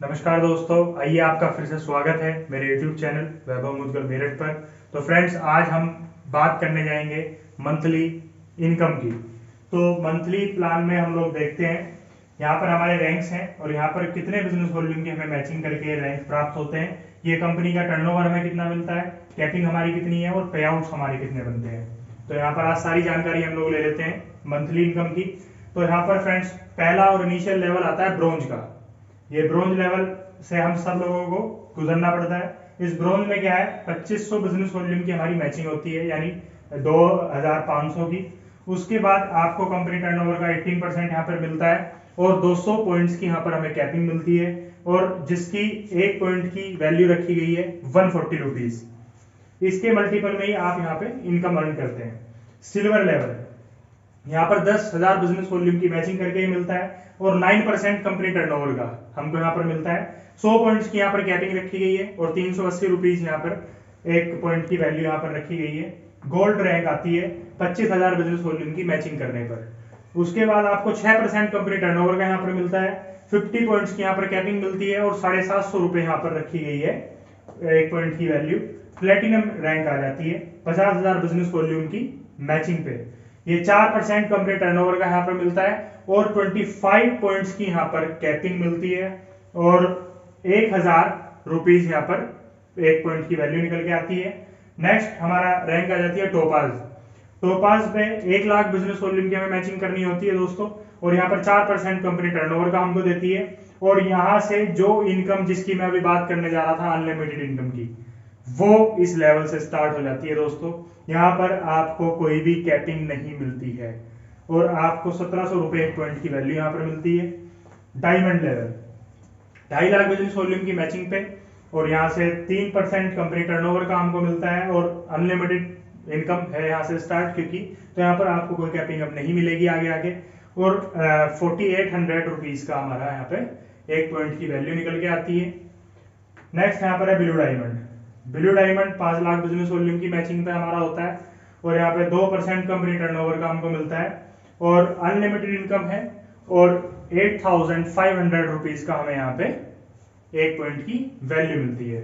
नमस्कार दोस्तों, आइए आपका फिर से स्वागत है मेरे YouTube चैनल वैभव मुद्गल मेरठ पर। तो फ्रेंड्स, आज हम बात करने जाएंगे मंथली इनकम की। तो मंथली प्लान में हम लोग देखते हैं यहाँ पर हमारे रैंक्स हैं और यहाँ पर कितने बिजनेस वॉल्यूम की हमें मैचिंग करके रैंक प्राप्त होते हैं, ये कंपनी का टर्नओवर हमें कितना मिलता है, कैपिंग हमारी कितनी है और पे आउट्स हमारे कितने बनते हैं। तो यहाँ पर आज सारी जानकारी हम लोग ले लेते हैं मंथली इनकम की। तो यहाँ पर फ्रेंड्स, पहला और इनिशियल लेवल आता है ब्रोंज का। ये ब्रोंज लेवल से हम सब लोगों को गुजरना पड़ता है। इस ब्रोंज में क्या है, 2500 बिजनेस वॉल्यूम की हमारी मैचिंग होती है, यानी 2500 की। उसके बाद आपको कंपनी टर्नओवर का 18% यहाँ पर मिलता है और 200 पॉइंट्स की यहाँ पर हमें कैपिंग मिलती है, और जिसकी एक पॉइंट की वैल्यू रखी गई है 140 रुपीज। इसके मल्टीपल में ही आप यहाँ पे इनकम अर्न करते हैं। सिल्वर लेवल, यहाँ पर 10,000 बिजनेस वॉल्यूम की मैचिंग करके ही मिलता है और 9% कंपनी टर्नओवर का हमको यहाँ पर मिलता है। 100 पॉइंट्स की यहाँ पर कैपिंग रखी गई है और 380 रुपीज यहाँ पर एक पॉइंट की वैल्यू यहाँ पर रखी गई है। गोल्ड रैंक आती है 25,000 बिजनेस वॉल्यूम की मैचिंग करने पर। उसके बाद आपको 6% कंपनी टर्नओवर का यहाँ पर मिलता है, 50 पॉइंट्स की यहाँ पर कैपिंग मिलती है और 750 रुपए यहाँ पर रखी गई है एक पॉइंट की वैल्यू। प्लेटिनम रैंक आ जाती है 50,000 बिजनेस वॉल्यूम की मैचिंग पे। ये 4% कंपनी टर्नओवर का यहाँ पर मिलता है और 25 पॉइंट्स की यहाँ पर कैपिंग मिलती है और 1,000 रुपीज यहाँ पर एक पॉइंट की वैल्यू निकल के आती है। नेक्स्ट हमारा रैंक आ जाती है टोपाज। टोपाज पे 1 लाख बिजनेस वॉल्यूम की हमें मैचिंग करनी होती है दोस्तों, और यहाँ पर 4% कंपनी टर्नओवर का हमको देती है। और यहाँ से जो इनकम जिसकी मैं अभी बात करने जा रहा था, अनलिमिटेड इनकम की, वो इस लेवल से स्टार्ट हो जाती है दोस्तों। यहाँ पर आपको कोई भी कैपिंग नहीं मिलती है और आपको 1700 रुपए एक पॉइंट की वैल्यू यहाँ पर मिलती है। Diamond level, 2.5 lakh business volume की मैचिंग पे, और यहाँ से 3% कंपनी टर्नओवर का हमको मिलता है और अनलिमिटेड इनकम है यहाँ से स्टार्ट, क्योंकि तो यहाँ पर आपको कोई कैपिंग अब नहीं मिलेगी आगे आगे। और 4800 रुपीज का हमारा यहाँ पे एक पॉइंट की वैल्यू निकल के आती है। नेक्स्ट यहाँ पर है blue diamond. Blue diamond 5 lakh business volume की मैचिंग पे हमारा होता है और यहाँ पे 2% कंपनी टर्नओवर का हमको मिलता है और अनलिमिटेड इनकम है और 8,500 रुपीज का हमें यहाँ पे एक पॉइंट की वैल्यू मिलती है।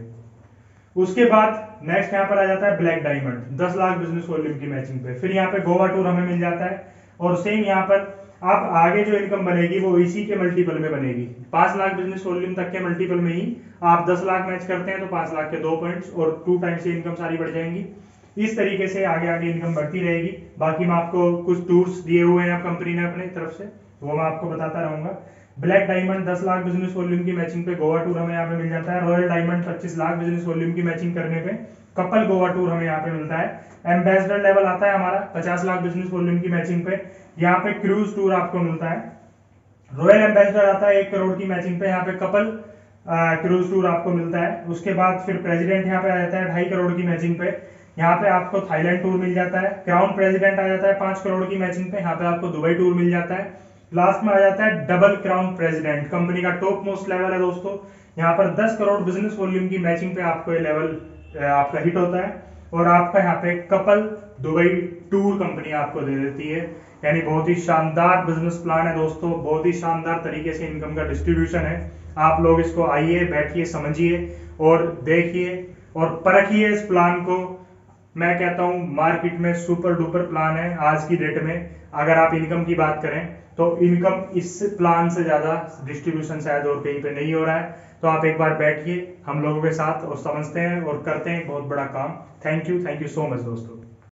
उसके बाद नेक्स्ट यहाँ पर आ जाता है black diamond, 10 lakh business volume की मैचिंग पे। फिर यहाँ पे गोवा टूर हमें मिल जाता है और सेम यहाँ पर आप आगे जो इनकम बनेगी वो इसी के मल्टीपल में बनेगी। 5 लाख बिजनेस वॉल्यूम तक के मल्टीपल में ही आप 10 लाख मैच करते हैं तो 5 लाख के 2 पॉइंट्स और 2 टाइम्स से इनकम सारी बढ़ जाएंगी। इस तरीके से आगे आगे इनकम बढ़ती रहेगी। बाकी मैं आपको कुछ टूर्स दिए हुए हैं कंपनी ने अपनी तरफ से, वो मैं आपको बताता रहूंगा। Black diamond 10 lakh business volume की मैचिंग पे गोवा टूर हमें यहाँ पे मिल जाता है। Royal diamond 25 lakh business volume की मैचिंग करने पे कपल गोवा टूर हमें यहाँ पे मिलता है। एम्बेसडर लेवल आता है हमारा 50 लाख बिजनेस वॉल्यूम की मैचिंग पे, यहाँ पे क्रूज टूर आपको मिलता है। रॉयल एम्बेसडर आता है 1 करोड़ की मैचिंग पे, यहाँ पे कपल क्रूज टूर आपको मिलता है। उसके बाद फिर प्रेसिडेंट यहाँ पे आ जाता है 2.5 करोड़ की मैचिंग पे, यहाँ पे आपको थाईलैंड टूर मिल जाता है। क्राउन प्रेसिडेंट आ जाता है 5 करोड़ की मैचिंग पे, यहाँ पे आपको दुबई टूर मिल जाता है। लास्ट में आ जाता है डबल क्राउन प्रेसिडेंट, कंपनी का टॉप मोस्ट लेवल है दोस्तों। यहाँ पर 10 करोड़ बिजनेस वॉल्यूम की मैचिंग पे आपको ये लेवल आपका हिट होता है और आपका यहाँ पे कपल दुबई टूर कंपनी आपको दे देती है। यानी बहुत ही शानदार बिजनेस प्लान है दोस्तों, बहुत ही शानदार तरीके से इनकम का डिस्ट्रीब्यूशन है। आप लोग इसको आइए, बैठिए, समझिए और देखिए और परखिए इस प्लान को। मैं कहता हूं मार्केट में सुपर डुपर प्लान है आज की डेट में। अगर आप इनकम की बात करें तो इनकम इस प्लान से ज्यादा डिस्ट्रीब्यूशन शायद और कहीं पे नहीं हो रहा है। तो आप एक बार बैठिए हम लोगों के साथ और समझते हैं और करते हैं बहुत बड़ा काम। थैंक यू सो मच दोस्तों।